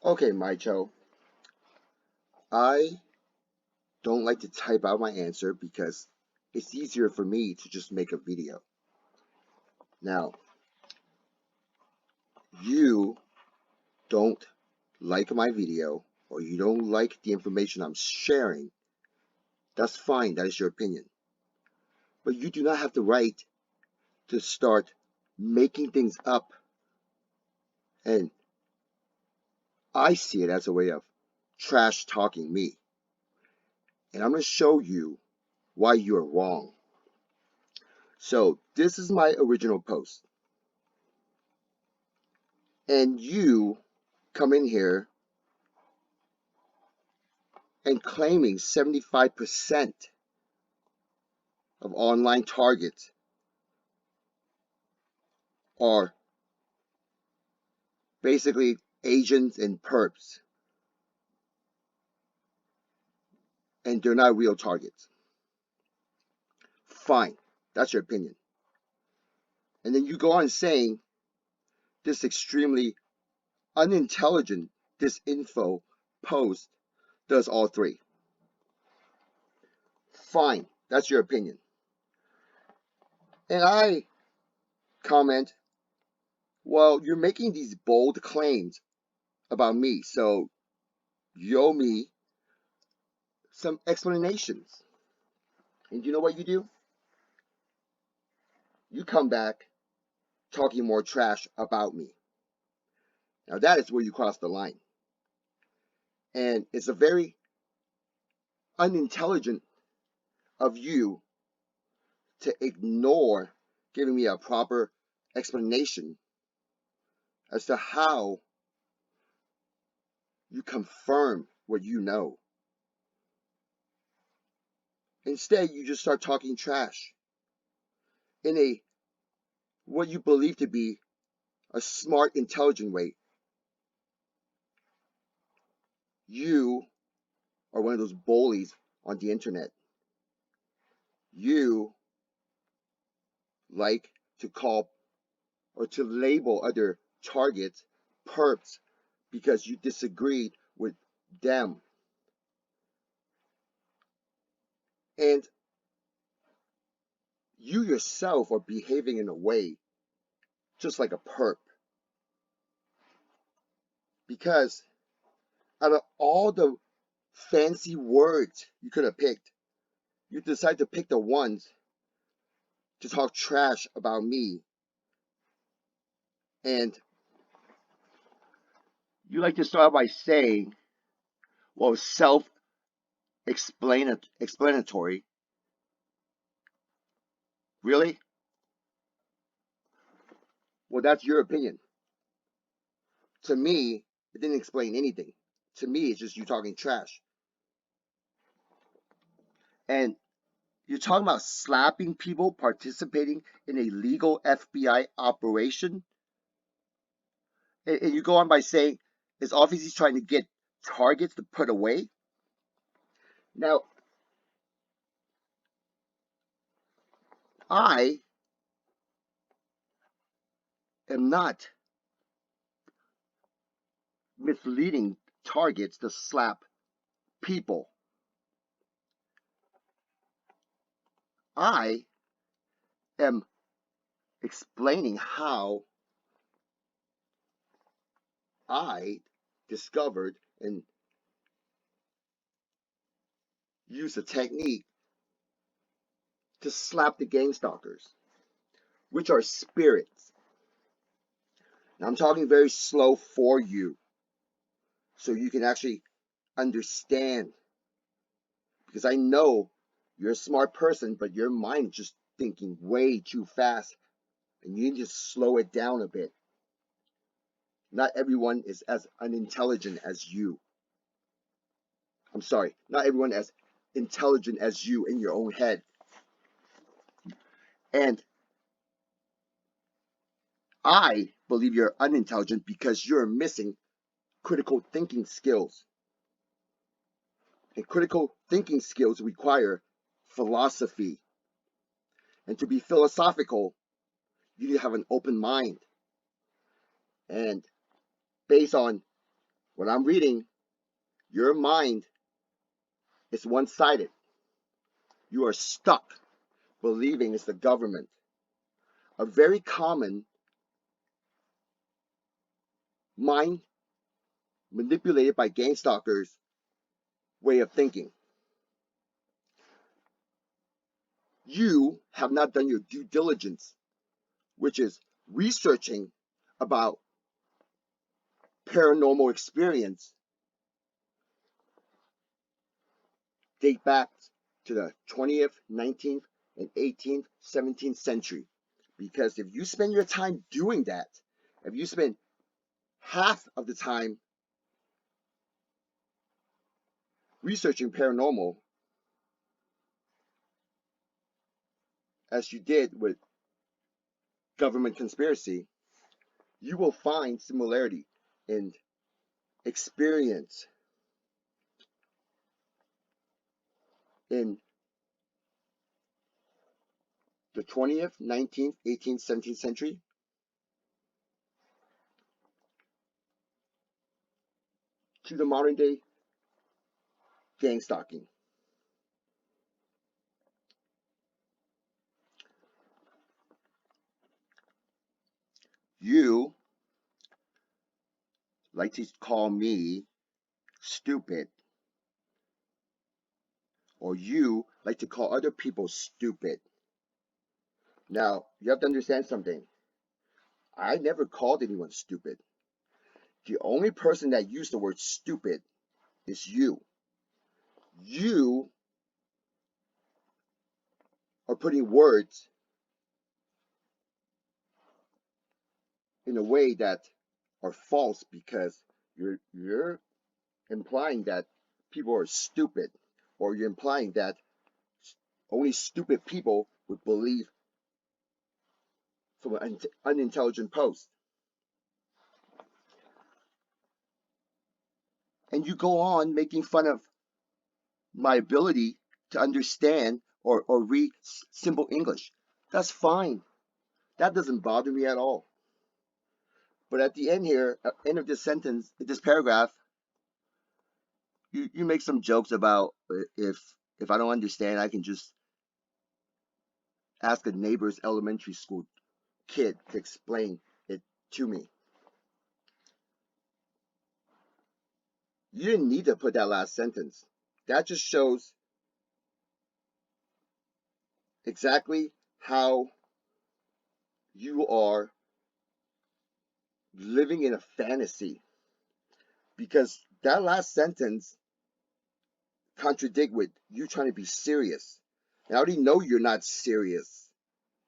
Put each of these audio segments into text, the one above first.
Okay, Maicho, I don't like to type out my answer because it's easier for me to just make a video. Now, you don't like my video or you don't like the information I'm sharing, that's fine, that is your opinion. But you do not have the right to start making things up. And I see it as a way of trash talking me. And I'm going to show you why you're wrong. So this is my original post. And you come in here and claiming 75% of online targets are basically agents and perps, and they're not real targets. Fine, that's your opinion. And then you go on saying this extremely unintelligent disinfo post does all three. Fine, that's your opinion. And I comment, well, you're making these bold claims about me, so you owe me some explanations. And you know what you do? You come back talking more trash about me. Now that is where you cross the line. And it's a very unintelligent of you to ignore giving me a proper explanation as to how you confirm what you know. Instead, you just start talking trash in a what you believe to be a smart, intelligent way. You are one of those bullies on the internet. You like to call or to label other targets perps because you disagreed with them. And you yourself are behaving in a way just like a perp. Because out of all the fancy words you could have picked, you decide to pick the ones to talk trash about me. And you like to start by saying, well, self-explanatory. Really? Well, that's your opinion. To me, it didn't explain anything. To me, it's just you talking trash. And you're talking about slapping people participating in a legal FBI operation. And you go on by saying his office is trying to get targets to put away. Now, I am not misleading targets to slap people. I am explaining how I discovered and used a technique to slap the gang stalkers, which are spirits. Now, I'm talking very slow for you so you can actually understand. Because I know you're a smart person, but your mind is just thinking way too fast and you need to slow it down a bit. Not everyone is as unintelligent as you. I'm sorry, not everyone as intelligent as you in your own head. And I believe you're unintelligent because you're missing critical thinking skills. And critical thinking skills require philosophy. And to be philosophical, you need to have an open mind. And based on What I'm reading, your mind is one-sided. You are stuck believing it's the government. A very common mind manipulated by gang stalkers way of thinking. You have not done your due diligence, which is researching about paranormal experience date back to the 20th, 19th, and 18th, 17th century. Because if you spend your time doing that, if you spend half of the time researching paranormal as you did with government conspiracy, you will find similarity in experience in the 20th, 19th, 18th, 17th century to the modern day gang stalking. You like to call me stupid, or you like to call other people stupid. Now, you have to understand something. I never called anyone stupid. The only person that used the word stupid is you. You are putting words in a way that are false because you're implying that people are stupid, or you're implying that only stupid people would believe from an unintelligent post. And you go on making fun of my ability to understand or read simple English. That's fine. That doesn't bother me at all. But at the end here, end of this sentence, this paragraph, you make some jokes about if I don't understand, I can just ask a neighbor's elementary school kid to explain it to me. You didn't need to put that last sentence. That just shows exactly how you are living in a fantasy. Because that last sentence contradict with you trying to be serious. And I already know you're not serious.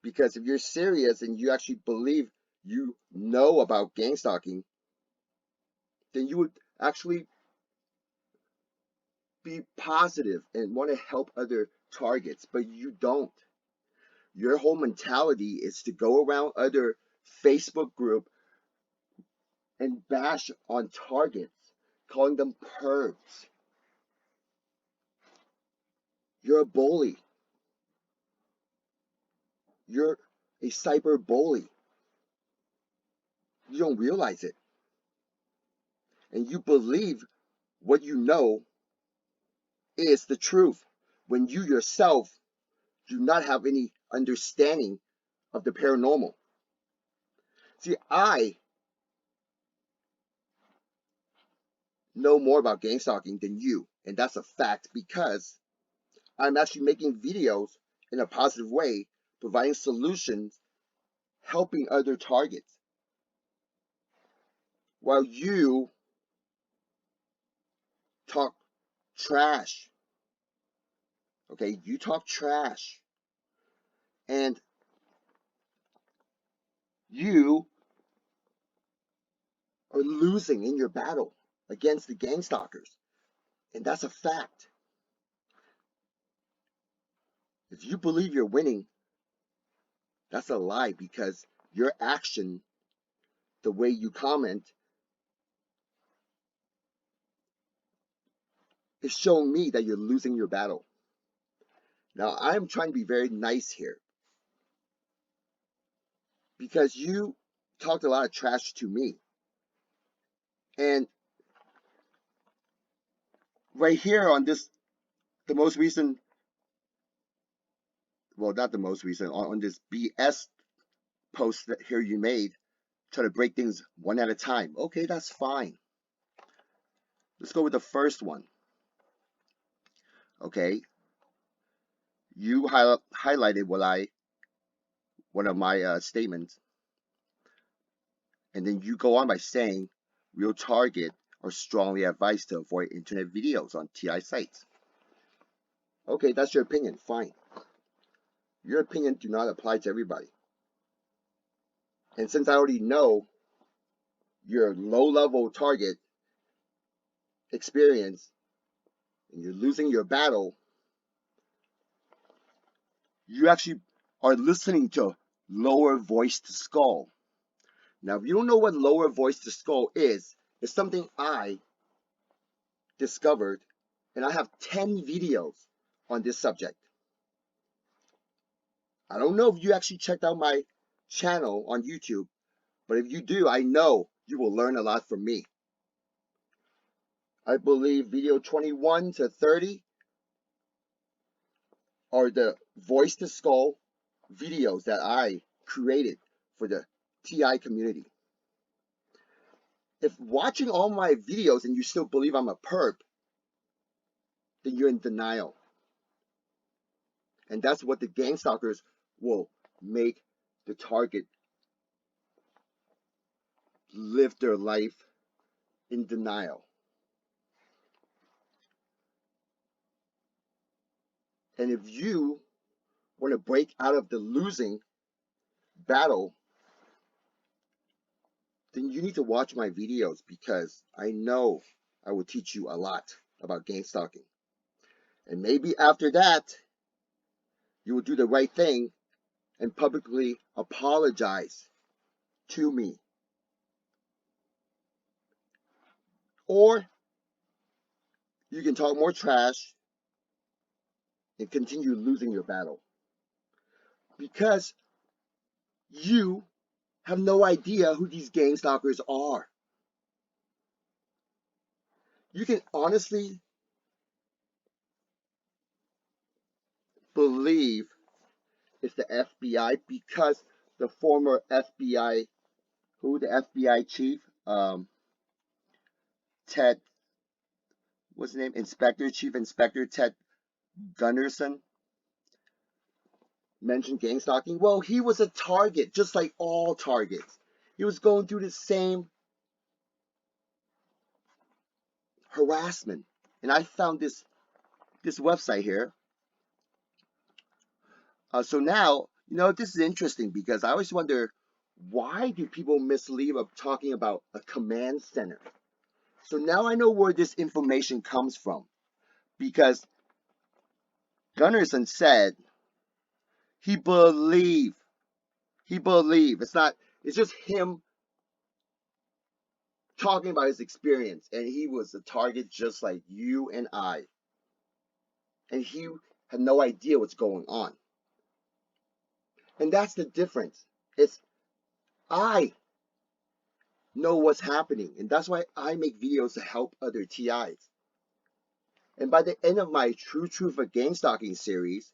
Because if you're serious and you actually believe you know about gang stalking, then you would actually be positive and want to help other targets, but you don't. Your whole mentality is to go around other Facebook group and bash on targets, calling them pervs. You're a bully. You're a cyber bully. You don't realize it. And you believe what you know is the truth when you yourself do not have any understanding of the paranormal. See, I know more about gang stalking than you, and that's a fact because I'm actually making videos in a positive way, providing solutions, helping other targets. While you talk trash, okay? You talk trash, and you are losing in your battle against the gang stalkers, and that's a fact. If you believe you're winning, that's a lie because your action, the way you comment, is showing me that you're losing your battle. Now, I'm trying to be very nice here because you talked a lot of trash to me. And right here on this, the most recent, well, not the most recent, on this BS post that here you made, try to break things one at a time. Okay, that's fine. Let's go with the first one. Okay, you highlighted one of my statements, and then you go on by saying real target are strongly advised to avoid internet videos on TI sites. Okay, that's your opinion. Fine. Your opinion do not apply to everybody. And since I already know your low-level target experience and you're losing your battle, you actually are listening to lower voice to skull. Now, if you don't know what lower voice to skull is, it's something I discovered, and I have 10 videos on this subject. I don't know if you actually checked out my channel on YouTube, but if you do, I know you will learn a lot from me. I believe video 21 to 30 are the voice to skull videos that I created for the TI community. If watching all my videos and you still believe I'm a perp, then you're in denial. And that's what the gang stalkers will make the target live their life in denial. And if you want to break out of the losing battle, then you need to watch my videos, because I know I will teach you a lot about gang stalking. And maybe after that, you will do the right thing and publicly apologize to me. Or you can talk more trash and continue losing your battle, because you have no idea who these gang stalkers are. You can honestly believe it's the FBI, because the former FBI, the FBI chief, Ted, what's his name? Chief Inspector Ted Gunderson, mentioned gang stalking. Well, he was a target, just like all targets. He was going through the same harassment. And I found this website here. So now, this is interesting, because I always wonder, why do people mislead of talking about a command center? So now I know where this information comes from, because Gunderson said he believed. It's just him talking about his experience, and he was a target just like you and I. And he had no idea what's going on. And that's the difference. It's I know what's happening, and that's why I make videos to help other TIs. And by the end of my True Truth of Gang Stalking series,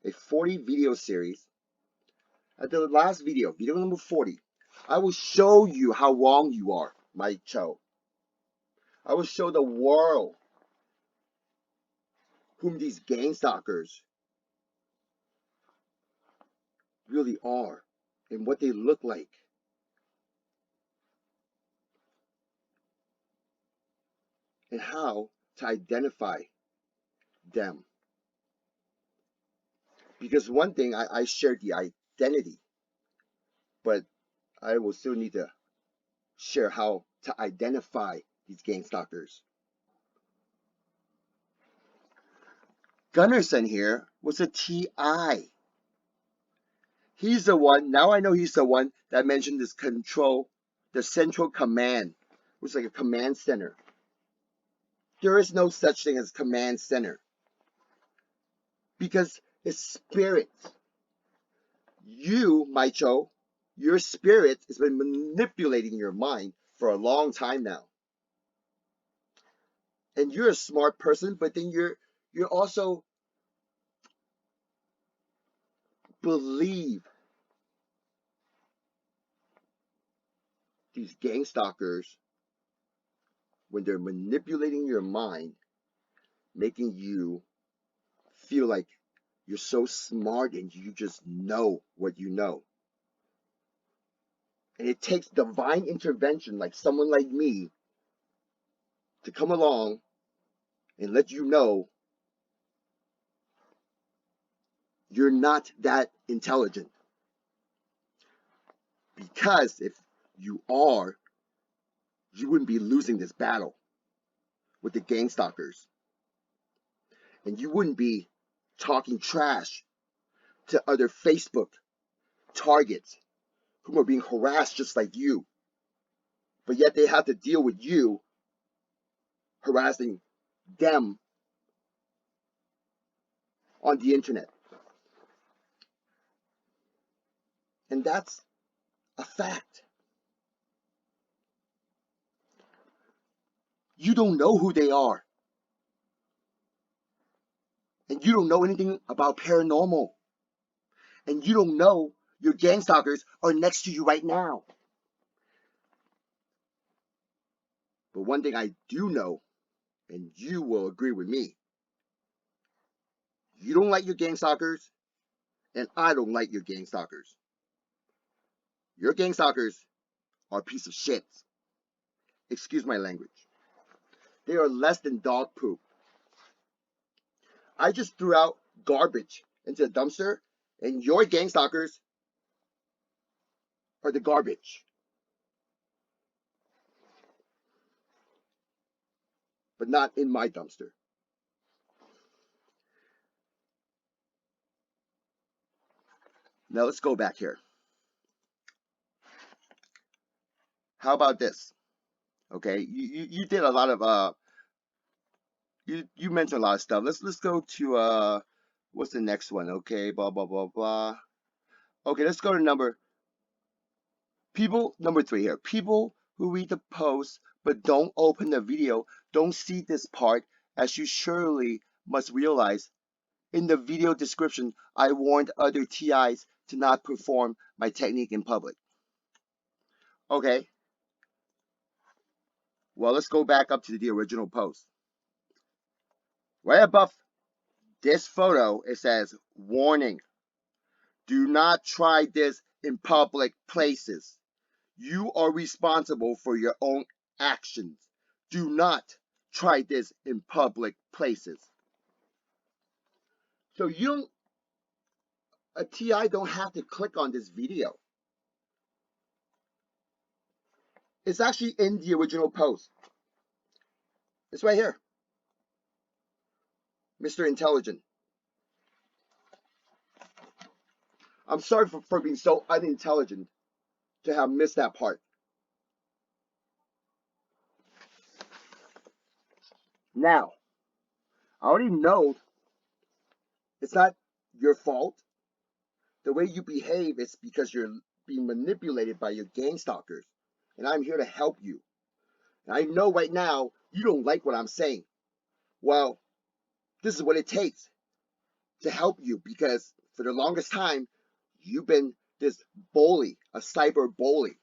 a 40 video series, at the last video number 40, I will show you how wrong you are, my Cho. I will show the world whom these gang stalkers really are and what they look like. And how to identify them. Because one thing, I shared the identity, but I will still need to share how to identify these gang stalkers. Gunderson here was a TI. He's the one, now I know he's the one that mentioned this control, the central command, which is like a command center. There is no such thing as command center, because it's spirit. You, Maicho, your spirit has been manipulating your mind for a long time now. And you're a smart person, but then you're also believe these gang stalkers when they're manipulating your mind, making you feel like you're so smart and you just know what you know. And it takes divine intervention, like someone like me, to come along and let you know you're not that intelligent. Because if you are, you wouldn't be losing this battle with the gang stalkers. And you wouldn't be talking trash to other Facebook targets who are being harassed just like you. But yet they have to deal with you harassing them on the internet. And that's a fact. You don't know who they are. And you don't know anything about paranormal. And you don't know your gang stalkers are next to you right now. But one thing I do know, and you will agree with me, you don't like your gang stalkers, and I don't like your gang stalkers. Your gang stalkers are a piece of shit. Excuse my language. They are less than dog poop. I just threw out garbage into the dumpster, and your gang stalkers are the garbage. But not in my dumpster. Now let's go back here. How about this? Okay, you did a lot of you mentioned a lot of stuff. Let's go to what's the next one? Okay, blah blah blah blah. Okay, let's go to number 3 here. People who read the post but don't open the video don't see this part, as you surely must realize. In the video description, I warned other TIs to not perform my technique in public. Okay, well, let's go back up to the original post. Right above this photo, it says, warning, do not try this in public places. You are responsible for your own actions. Do not try this in public places. So a TI don't have to click on this video. It's actually in the original post. It's right here. Mr. Intelligent. I'm sorry for being so unintelligent to have missed that part. Now, I already know it's not your fault. The way you behave is because you're being manipulated by your gang stalkers. And I'm here to help you. And I know right now you don't like what I'm saying. Well, this is what it takes to help you, because for the longest time, you've been this bully, a cyber bully.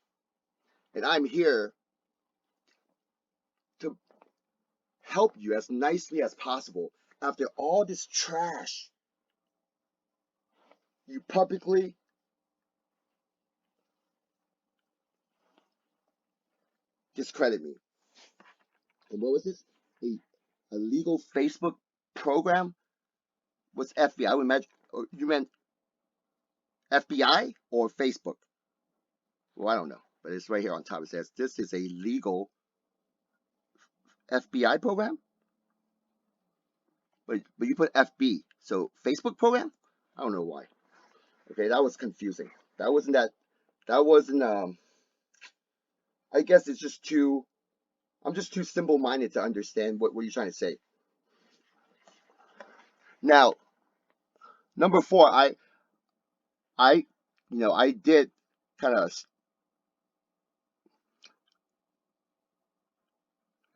And I'm here to help you as nicely as possible after all this trash. You publicly discredit me. And what was this? A legal Facebook program? What's FBI? I would imagine you meant FBI or Facebook? Well, I don't know, but it's right here on top. It says this is a legal FBI program, but you put FB, so Facebook program. I don't know why. Okay, that was confusing. That wasn't that. That wasn't. I guess it's just too. I'm just too simple-minded to understand what you're trying to say. Now, number 4, I did kind of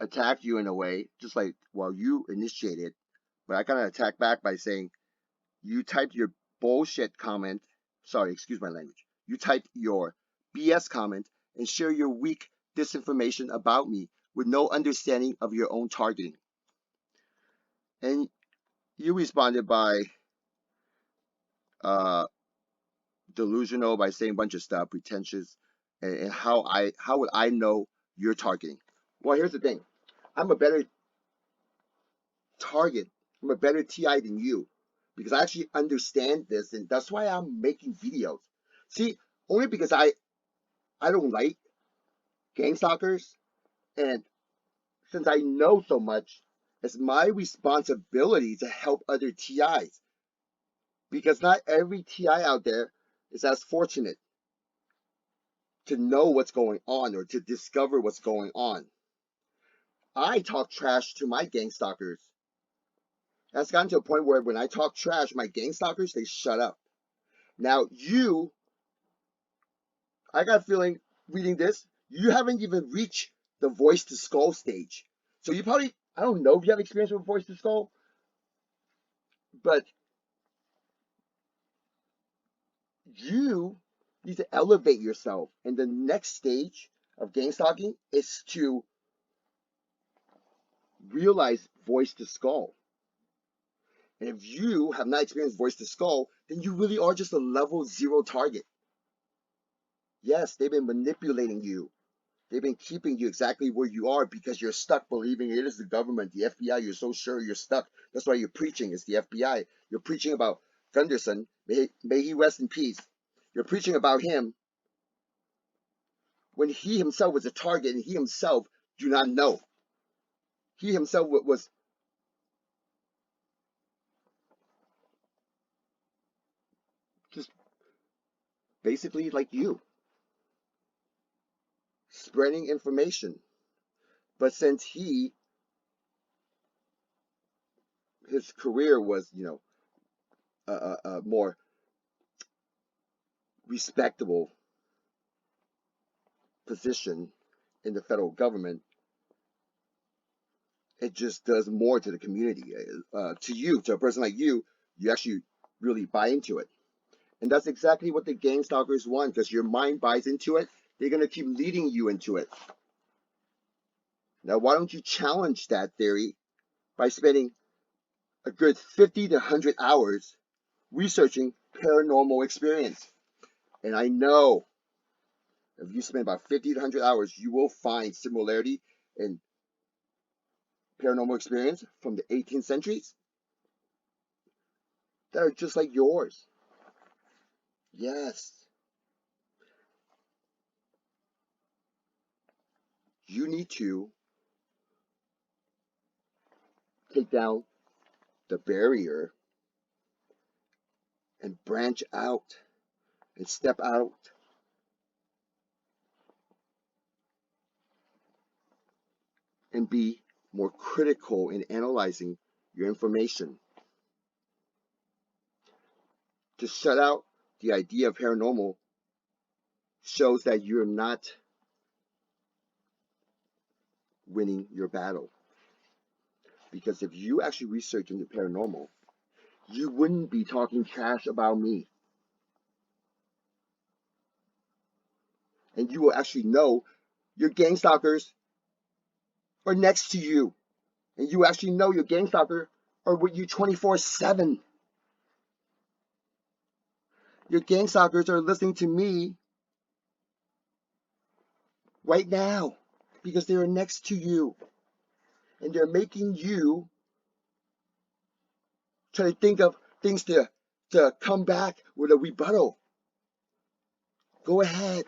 attack you in a way, just like, well, you initiated, but I kind of attack back by saying, you typed your bullshit comment. Sorry, excuse my language. You typed your BS comment and share your weak disinformation about me with no understanding of your own targeting. And you responded by uh, delusional, by saying a bunch of stuff, pretentious, and how would I know you're targeting? Well, here's the thing. I'm a better target. I'm a better TI than you because I actually understand this, and that's why I'm making videos. See, only because I don't like gang stalkers, and since I know so much, it's my responsibility to help other TIs because not every TI out there is as fortunate to know what's going on or to discover what's going on. I talk trash to my gang stalkers. That's gotten to a point where when I talk trash, my gang stalkers, they shut up. Now, I got a feeling reading this, you haven't even reached the voice to skull stage. So you probably, I don't know if you have experience with voice to skull, but you need to elevate yourself. And the next stage of gang stalking is to realize voice to skull. And if you have not experienced voice to skull, then you really are just a level 0 target. Yes, they've been manipulating you. They've been keeping you exactly where you are because you're stuck believing it is the government, the FBI. You're so sure you're stuck. That's why you're preaching. It's the FBI. You're preaching about Gunderson. May he rest in peace. You're preaching about him when he himself was a target and he himself do not know. He himself was just basically like you, spreading information. But since his career was, a more respectable position in the federal government, it just does more to the community. To a person like you actually really buy into it. And that's exactly what the gang stalkers want because your mind buys into it. They're going to keep leading you into it. Now, why don't you challenge that theory by spending a good 50 to 100 hours researching paranormal experience? And I know if you spend about 50 to 100 hours, you will find similarity in paranormal experience from the 18th centuries that are just like yours. Yes. You need to take down the barrier and branch out and step out and be more critical in analyzing your information. To shut out the idea of paranormal shows that you're not winning your battle. Because if you actually research into paranormal, you wouldn't be talking trash about me. And you will actually know your gang stalkers are next to you. And you actually know your gang stalker are with you 24/7. Your gang stalkers are listening to me right now because they are next to you. And they're making you try to think of things to come back with a rebuttal. Go ahead.